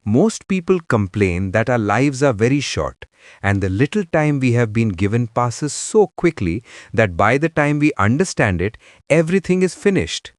Most people complain that our lives are very short, and the little time we have been given passes so quickly that by the time we understand it, everything is finished.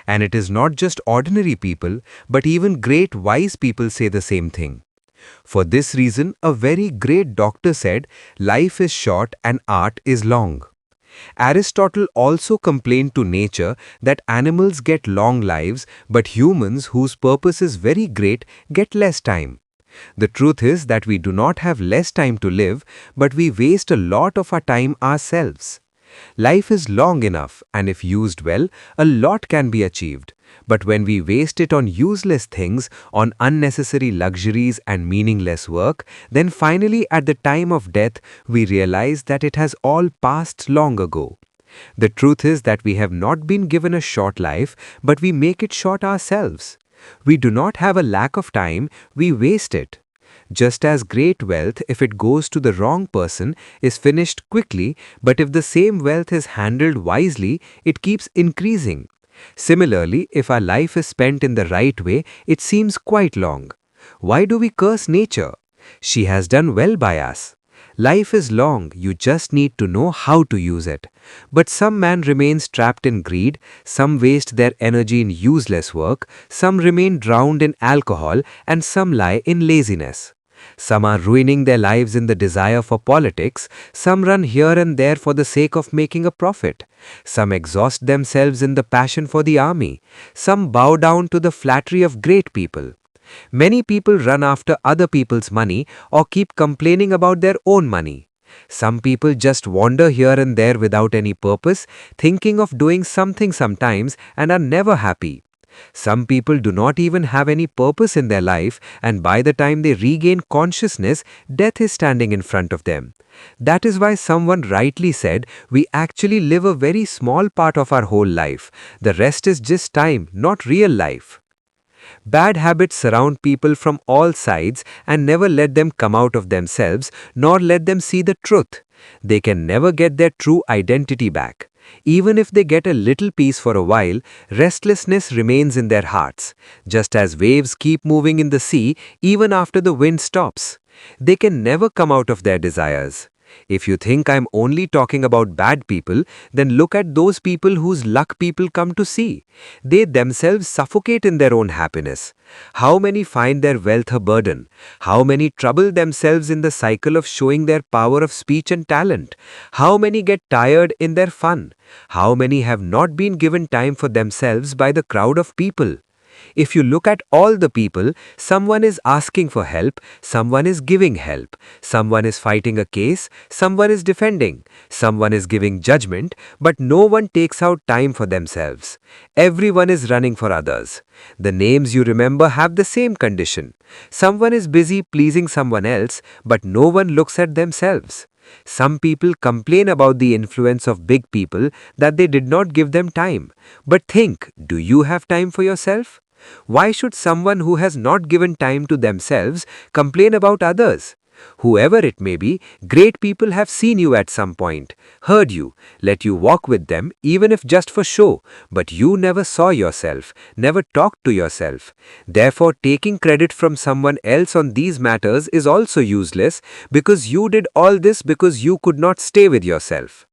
And it is not just ordinary people, but even great wise people say the same thing. For this reason, a very great doctor said, life is short and art is long. Aristotle also complained to nature that animals get long lives, but humans, whose purpose is very great, get less time. The truth is that we do not have less time to live, but we waste a lot of our time ourselves. Life is long enough, and if used well, a lot can be achieved. But when we waste it on useless things, on unnecessary luxuries and meaningless work, then finally at the time of death, we realize that it has all passed long ago. The truth is that we have not been given a short life, but we make it short ourselves. We do not have a lack of time, we waste it. Just as great wealth, if it goes to the wrong person, is finished quickly, but if the same wealth is handled wisely, it keeps increasing. Similarly, if our life is spent in the right way, it seems quite long. Why do we curse nature? She has done well by us. Life is long, you just need to know how to use it. But some man remains trapped in greed, some waste their energy in useless work, some remain drowned in alcohol, and some lie in laziness. Some are ruining their lives in the desire for politics, some run here and there for the sake of making a profit. Some exhaust themselves in the passion for the army, some bow down to the flattery of great people. Many people run after other people's money or keep complaining about their own money. Some people just wander here and there without any purpose, thinking of doing something sometimes and are never happy. Some people do not even have any purpose in their life, and by the time they regain consciousness, death is standing in front of them. That is why someone rightly said, we actually live a very small part of our whole life. The rest is just time, not real life. Bad habits surround people from all sides and never let them come out of themselves, nor let them see the truth. They can never get their true identity back. Even if they get a little peace for a while, restlessness remains in their hearts, just as waves keep moving in the sea even after the wind stops. They can never come out of their desires. If you think I'm only talking about bad people, then look at those people whose luck people come to see. They themselves suffocate in their own happiness. How many find their wealth a burden? How many trouble themselves in the cycle of showing their power of speech and talent? How many get tired in their fun? How many have not been given time for themselves by the crowd of people? If you look at all the people, someone is asking for help, someone is giving help, someone is fighting a case, someone is defending, someone is giving judgment, but no one takes out time for themselves. Everyone is running for others. The names you remember have the same condition. Someone is busy pleasing someone else, but no one looks at themselves. Some people complain about the influence of big people that they did not give them time. But think, do you have time for yourself? Why should someone who has not given time to themselves complain about others? Whoever it may be, great people have seen you at some point, heard you, let you walk with them even if just for show, but you never saw yourself, never talked to yourself. Therefore, taking credit from someone else on these matters is also useless because you did all this because you could not stay with yourself.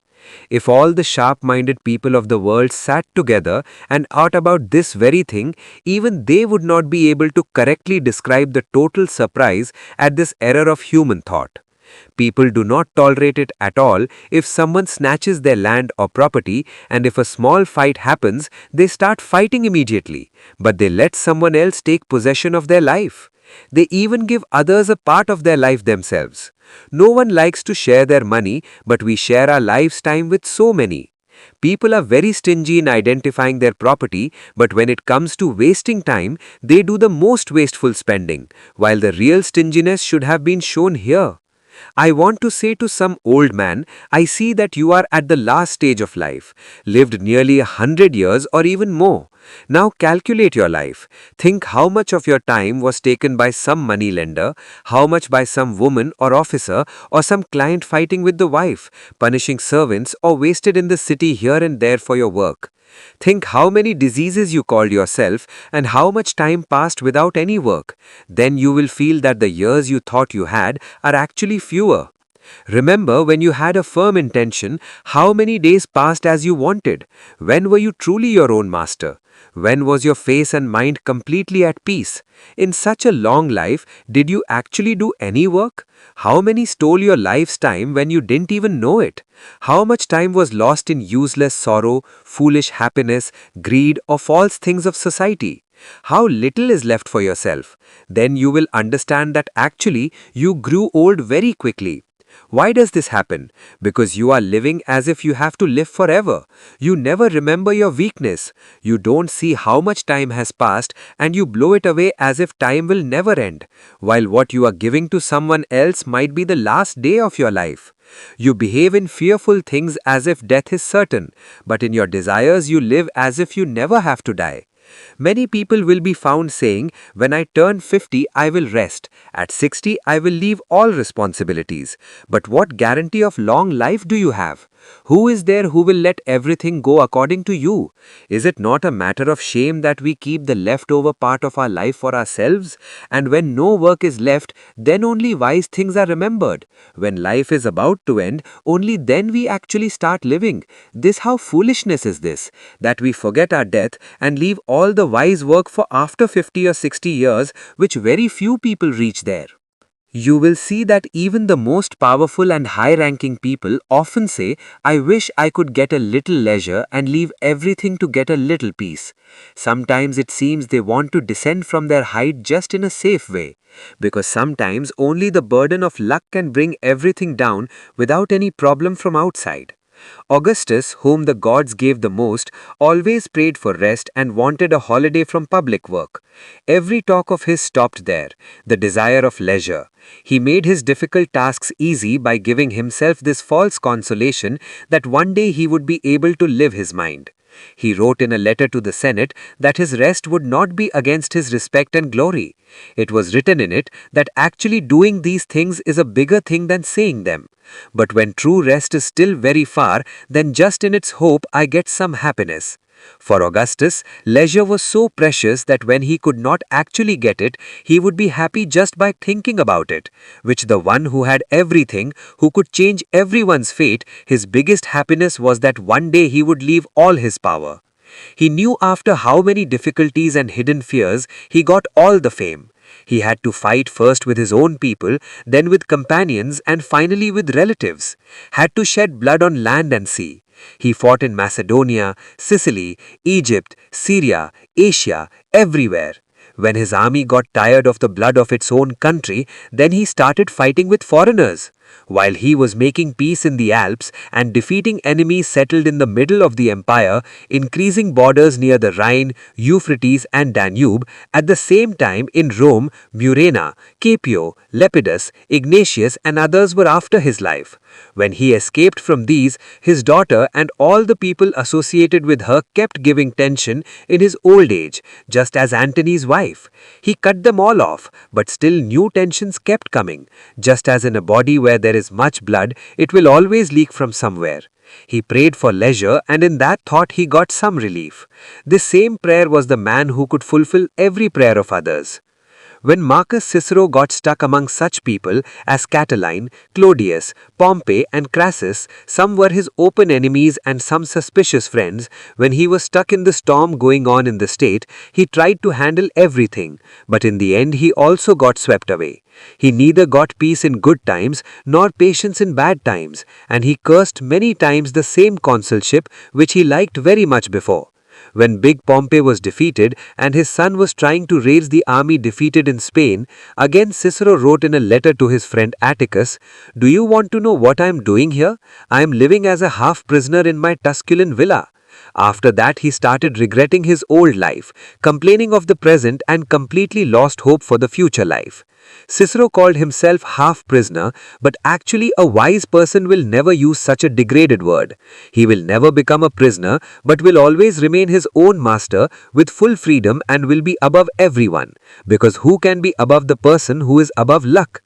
If all the sharp-minded people of the world sat together and thought about this very thing, even they would not be able to correctly describe the total surprise at this error of human thought. People do not tolerate it at all if someone snatches their land or property, and if a small fight happens, they start fighting immediately, but they let someone else take possession of their life. They even give others a part of their life themselves. No one likes to share their money, but we share our life's time with so many. People are very stingy in identifying their property, but when it comes to wasting time, they do the most wasteful spending, while the real stinginess should have been shown here. I want to say to some old man, I see that you are at the last stage of life, lived nearly 100 years or even more. Now calculate your life. Think how much of your time was taken by some money lender, how much by some woman or officer, or some client fighting with the wife, punishing servants, or wasted in the city here and there for your work. Think how many diseases you called yourself and how much time passed without any work. Then you will feel that the years you thought you had are actually fewer. Remember when you had a firm intention, how many days passed as you wanted? When were you truly your own master? When was your face and mind completely at peace? In such a long life, did you actually do any work? How many stole your life's time when you didn't even know it? How much time was lost in useless sorrow, foolish happiness, greed, or false things of society? How little is left for yourself? Then you will understand that actually you grew old very quickly. Why does this happen? Because you are living as if you have to live forever. You never remember your weakness. You don't see how much time has passed and you blow it away as if time will never end, while what you are giving to someone else might be the last day of your life. You behave in fearful things as if death is certain, but in your desires you live as if you never have to die. Many people will be found saying, when I turn 50, I will rest. At 60, I will leave all responsibilities. But what guarantee of long life do you have? Who is there who will let everything go according to you? Is it not a matter of shame that we keep the leftover part of our life for ourselves? And when no work is left, then only wise things are remembered. When life is about to end, only then we actually start living. This how foolishness is this, that we forget our death and leave all the wise work for after 50 or 60 years, which very few people reach there. You will see that even the most powerful and high-ranking people often say, I wish I could get a little leisure and leave everything to get a little peace. Sometimes it seems they want to descend from their height just in a safe way, because sometimes only the burden of luck can bring everything down without any problem from outside. Augustus, whom the gods gave the most, always prayed for rest and wanted a holiday from public work. Every talk of his stopped there, the desire of leisure. He made his difficult tasks easy by giving himself this false consolation that one day he would be able to live his mind. He wrote in a letter to the Senate that his rest would not be against his respect and glory. It was written in it that actually doing these things is a bigger thing than saying them. But when true rest is still very far, then just in its hope I get some happiness. For Augustus, leisure was so precious that when he could not actually get it, he would be happy just by thinking about it, which the one who had everything, who could change everyone's fate, his biggest happiness was that one day he would leave all his power. He knew after how many difficulties and hidden fears he got all the fame. He had to fight first with his own people, then with companions and finally with relatives. Had to shed blood on land and sea. He fought in Macedonia, Sicily, Egypt, Syria, Asia, everywhere. When his army got tired of the blood of its own country, then he started fighting with foreigners. While he was making peace in the Alps and defeating enemies settled in the middle of the empire, increasing borders near the Rhine, Euphrates and Danube, at the same time in Rome, Murena, Capio, Lepidus, Ignatius and others were after his life. When he escaped from these, his daughter and all the people associated with her kept giving tension in his old age, just as Antony's wife. He cut them all off, but still new tensions kept coming. Just as in a body where there is much blood, it will always leak from somewhere. He prayed for leisure and in that thought he got some relief. This same prayer was the man who could fulfill every prayer of others. When Marcus Cicero got stuck among such people as Catiline, Clodius, Pompey and Crassus, some were his open enemies and some suspicious friends, when he was stuck in the storm going on in the state, he tried to handle everything, but in the end he also got swept away. He neither got peace in good times nor patience in bad times, and he cursed many times the same consulship which he liked very much before. When big Pompey was defeated and his son was trying to raise the army defeated in Spain, again Cicero wrote in a letter to his friend Atticus, "Do you want to know what I am doing here? I am living as a half-prisoner in my Tusculan villa." After that he started regretting his old life, complaining of the present and completely lost hope for the future life. Cicero called himself half-prisoner, but actually a wise person will never use such a degraded word. He will never become a prisoner, but will always remain his own master with full freedom and will be above everyone, because who can be above the person who is above luck?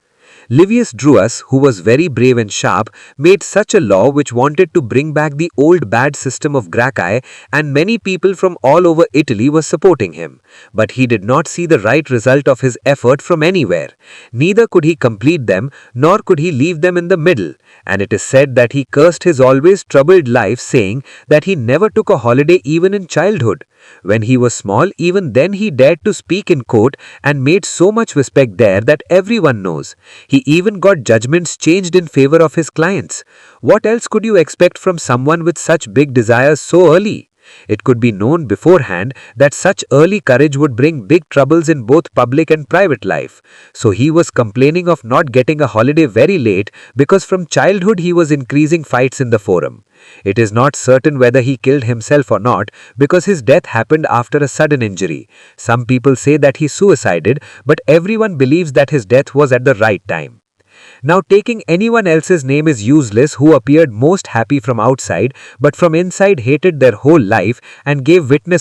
Livius Drusus, who was very brave and sharp, made such a law which wanted to bring back the old bad system of Gracchi, and many people from all over Italy were supporting him. But he did not see the right result of his effort from anywhere. Neither could he complete them, nor could he leave them in the middle, and it is said that he cursed his always troubled life, saying that he never took a holiday even in childhood. When he was small, even then he dared to speak in court and made so much respect there that everyone knows. He even got judgments changed in favor of his clients. What else could you expect from someone with such big desires so early? It could be known beforehand that such early courage would bring big troubles in both public and private life. So he was complaining of not getting a holiday very late because from childhood he was increasing fights in the forum. It is not certain whether he killed himself or not because his death happened after a sudden injury. Some people say that he suicided, but everyone believes that his death was at the right time. Now taking anyone else's name is useless who appeared most happy from outside but from inside hated their whole life and gave witness